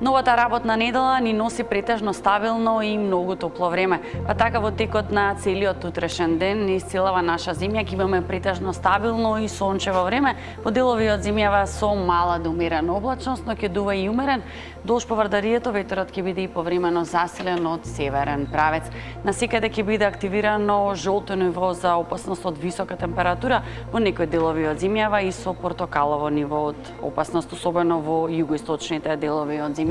Новата работна недела ни носи претежно стабилно и многу топло време. Па така во текот на целиот утрешен ден низ целава наша земја ќе имаме претежно стабилно и сончево време. По делови од земјава со мала до умерена облачност, но ќе дува и умерен дожд по врдарието, ветерот ќе биде и повремено засилен од северен правец. Насекаде ќе биде активирано жолто ниво за опасност од висока температура во некои делови од земјава и со портокалово ниво од опасност, особено во југоисточните делови од земјава.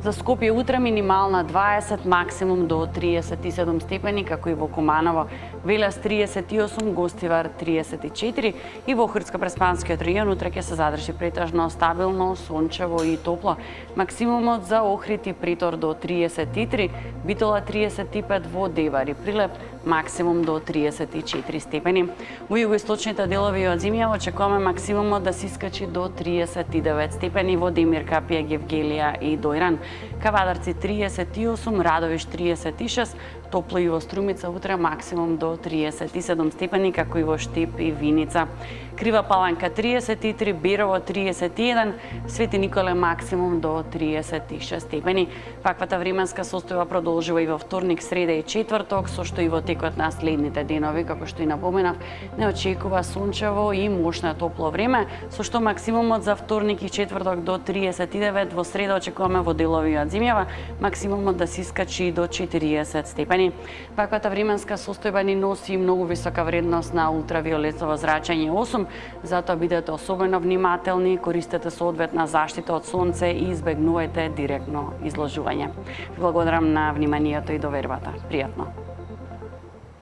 За Скопје утре минимална 20, максимум до 37 степени, како и во Куманово, Велес 38, Гостивар 34 и во Охридско-Преспанскиот регион утре ќе се задржи претежно стабилно, сончево и топло. Максимумот за Охрид и Притор до 33, Битола 35 во Девар и Прилеп, максимум до 34 степени. Во југоисточните делови од земјава очекуваме максимумот да се искачи до 39 степени во Демир, Капија, Гевгелија и Дојран. Кавадарци 38, Радовиш 36, топло и во Струмица утре максимум до 37 степени, како и во Штип и Виница. Крива Паланка 33, Берово 31, Свети Николе максимум до 36 степени. Ваквата временска состојба продолжува и во вторник, среда и четврток, со што и во текот на следните денови, како што и напоменав, не очекува сончево и мощно топло време, со што максимумот за вторник и четврток до 39, во среда очекуваме во делови од земјава максимумот да се искачи до 40 степени. Ваквата временска состојба ни носи многу висока вредност на ултравиолетово зрачење 8, затоа бидете особено внимателни, користете соодветна заштита од сонце и избегнувајте директно изложување. Благодарам на вниманието и довербата. Пријатно.